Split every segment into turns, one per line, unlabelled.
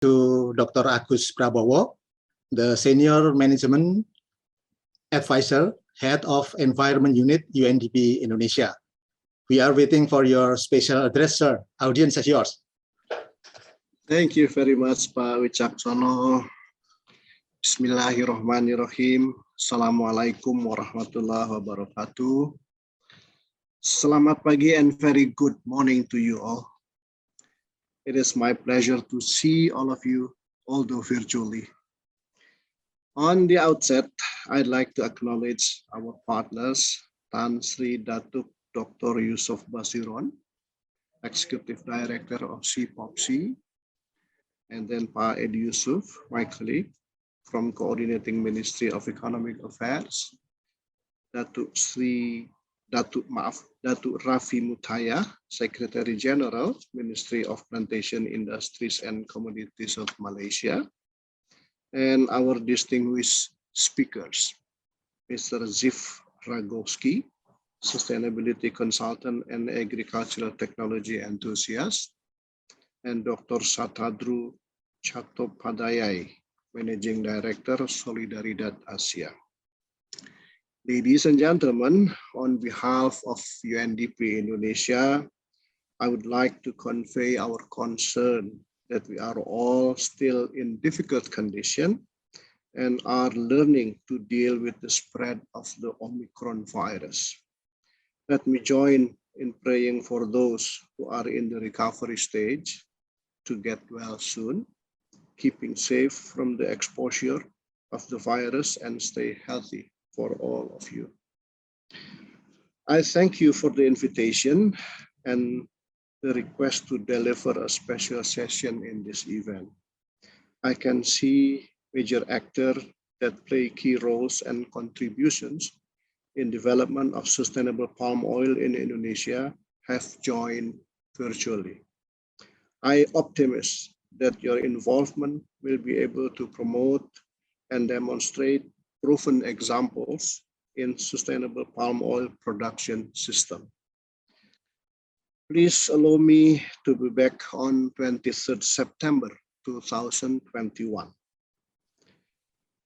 to Dr. Agus Prabowo, the Senior Management Advisor, Head of Environment Unit, UNDP Indonesia. We are waiting for your special address, sir. Audience is yours.
Thank you very much, Pak Wicaksono. Bismillahirrahmanirrahim. Assalamualaikum warahmatullahi wabarakatuh. Selamat pagi and very good morning to you all. It is my pleasure to see all of you, although virtually. On the outset, I'd like to acknowledge our partners, Tan Sri Datuk Dr. Yusuf Basiron, Executive Director of CPOPC, and then Pak Edi Yusuf, my colleague from Coordinating Ministry of Economic Affairs, Datuk Raffi Mutaya, Secretary General, Ministry of Plantation Industries and Commodities of Malaysia, and our distinguished speakers, Mr. Zif Ragowski, Sustainability Consultant and Agricultural Technology Enthusiast, and Dr. Satadru Chattopadhyay, Managing Director, Solidaridad Asia. Ladies and gentlemen, on behalf of UNDP Indonesia, I would like to convey our concern that we are all still in difficult condition and are learning to deal with the spread of the Omicron virus. Let me join in praying for those who are in the recovery stage to get well soon, keeping safe from the exposure of the virus and stay healthy for all of you. I thank you for the invitation and the request to deliver a special session in this event. I can see major actors that play key roles and contributions in development of sustainable palm oil in Indonesia have joined virtually. I optimist that your involvement will be able to promote and demonstrate proven examples in sustainable palm oil production system. Please allow me to be back on 23rd September 2021.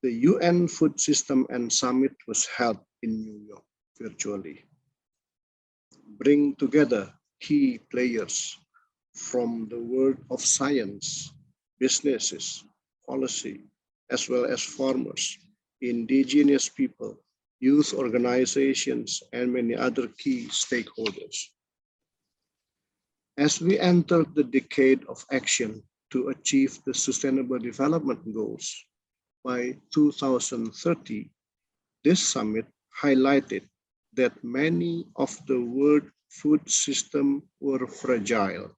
The UN Food System and Summit was held in New York virtually. Bring together key players from the world of science, businesses, policy, as well as farmers, indigenous people, youth organizations, and many other key stakeholders. As we enter the decade of action to achieve the Sustainable Development Goals by 2030, this summit highlighted that many of the world food system were fragile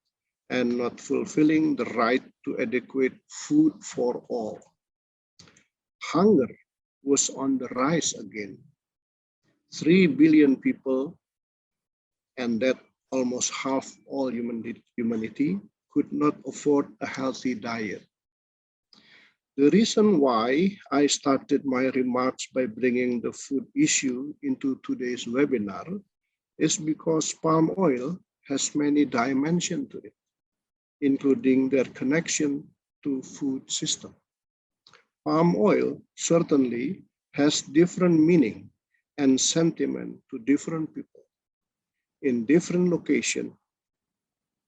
and not fulfilling the right to adequate food for all. Hunger was on the rise again. 3 billion people, and that almost half all humanity, could not afford a healthy diet. The reason why I started my remarks by bringing the food issue into today's webinar is because palm oil has many dimensions to it, including their connection to food system. Palm oil certainly has different meaning and sentiment to different people in different locations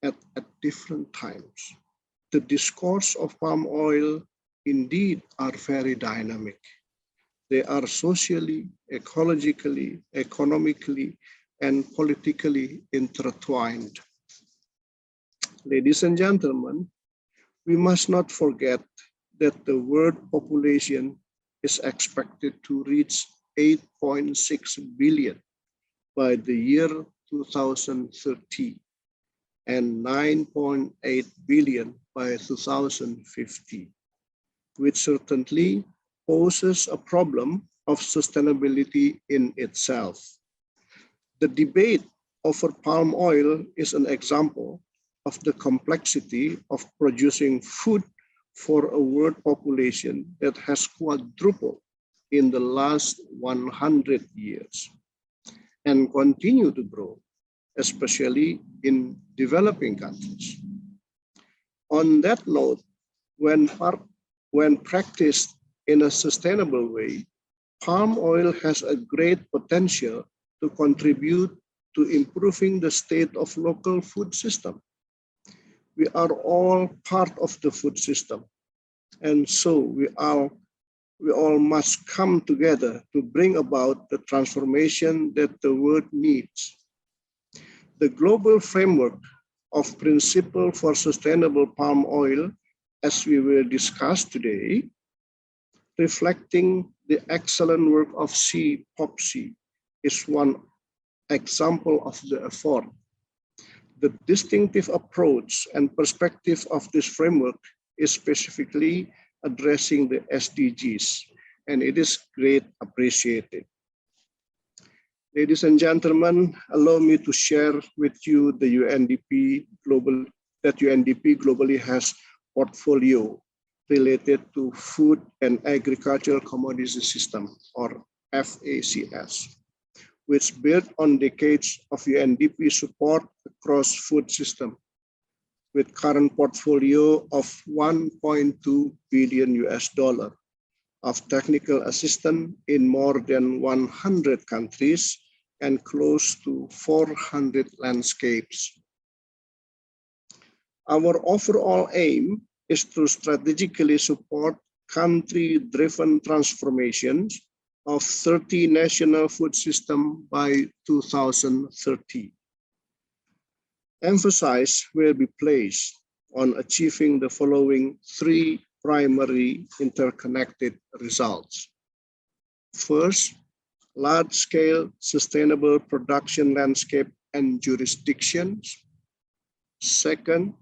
at different times. The discourse of palm oil indeed are very dynamic. They are socially, ecologically, economically, and politically intertwined. Ladies and gentlemen, we must not forget that the world population is expected to reach 8.6 billion by the year 2030 and 9.8 billion by 2050, which certainly poses a problem of sustainability in itself. The debate over palm oil is an example of the complexity of producing food for a world population that has quadrupled in the last 100 years and continue to grow, especially in developing countries. On that note, when practiced in a sustainable way, palm oil has a great potential to contribute to improving the state of local food system. We are all part of the food system, and so we all must come together to bring about the transformation that the world needs. The global framework of principle for sustainable palm oil, as we will discuss today, reflecting the excellent work of CPOPC, is one example of the effort. The distinctive approach and perspective of this framework is specifically addressing the SDGs, and it is great appreciated. Ladies and gentlemen, allow me to share with you the UNDP globally has portfolio related to food and agricultural commodity system, or FACS, which built on decades of UNDP support across food system, with current portfolio of $1.2 billion of technical assistance in more than 100 countries and close to 400 landscapes. Our overall aim is to strategically support country-driven transformations of 30 national food systems by 2030. Emphasis will be placed on achieving the following three primary interconnected results. First, large-scale sustainable production landscape and jurisdictions. Second,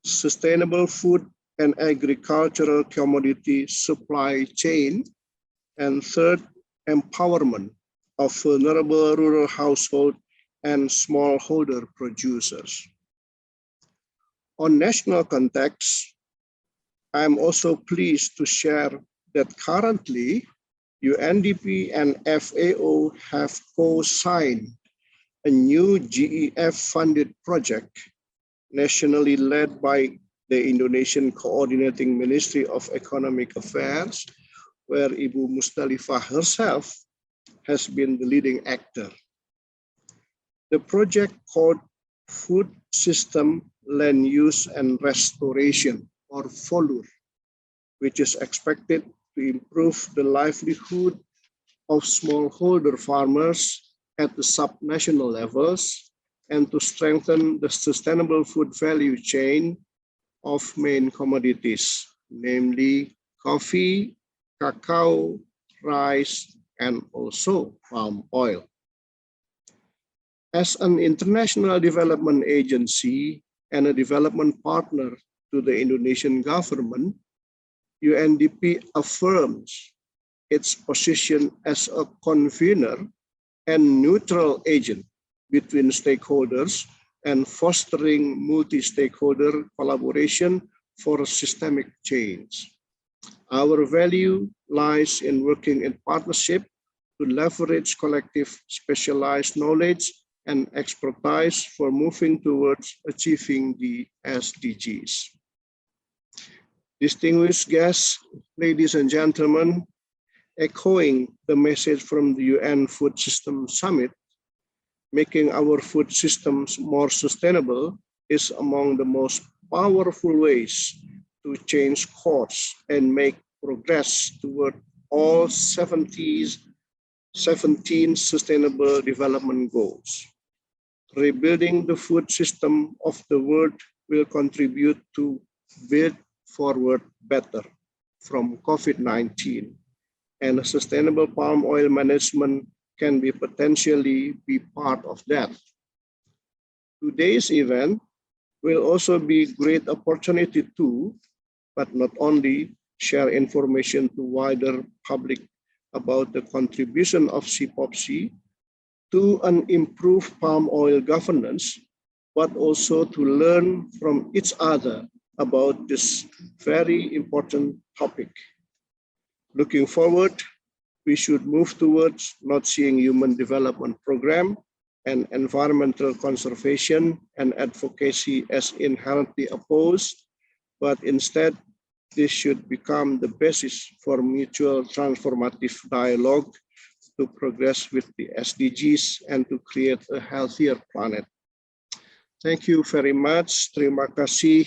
sustainable food and agricultural commodity supply chain. And third, empowerment of vulnerable rural household and smallholder producers. On national context, I am also pleased to share that currently UNDP and FAO have co-signed a new GEF-funded project nationally led by the Indonesian Coordinating Ministry of Economic Affairs, where Ibu Mustalifah herself has been the leading actor. The project called Food System Land Use and Restoration, or FOLUR, which is expected to improve the livelihood of smallholder farmers at the subnational levels and to strengthen the sustainable food value chain of main commodities, namely coffee, cacao, rice, and also palm oil. As an international development agency and a development partner to the Indonesian government, UNDP affirms its position as a convener and neutral agent between stakeholders and fostering multi-stakeholder collaboration for systemic change. Our value lies in working in partnership to leverage collective specialized knowledge and expertise for moving towards achieving the SDGs. Distinguished guests, ladies and gentlemen, echoing the message from the UN Food System Summit, making our food systems more sustainable is among the most powerful ways to change course and make progress toward all 17 Sustainable Development Goals. Rebuilding the food system of the world will contribute to build forward better from COVID-19, and sustainable palm oil management can be potentially be part of that. Today's event will also be a great opportunity to, but not only, share information to wider public about the contribution of CPOPC to an improved palm oil governance, but also to learn from each other about this very important topic. Looking forward, we should move towards not seeing human development program and environmental conservation and advocacy as inherently opposed, but instead This should become the basis for mutual transformative dialogue to progress with the SDGs and to create a healthier planet. Thank you very much. Terima kasih.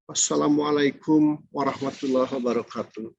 Wassalamualaikum warahmatullahi wabarakatuh.